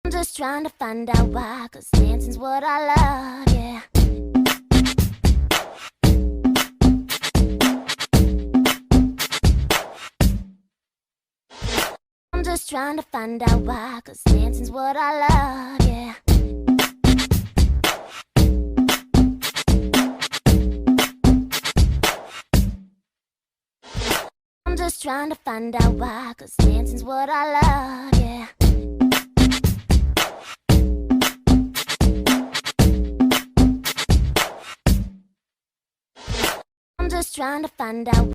I'm just trying to find out why, 'cause dancing's what I love, yeah. I'm just trying to find out why, 'cause dancing's what I love, yeah. I'm just trying to find out why, 'cause dancing's what I love, yeah. I'm just trying to find out.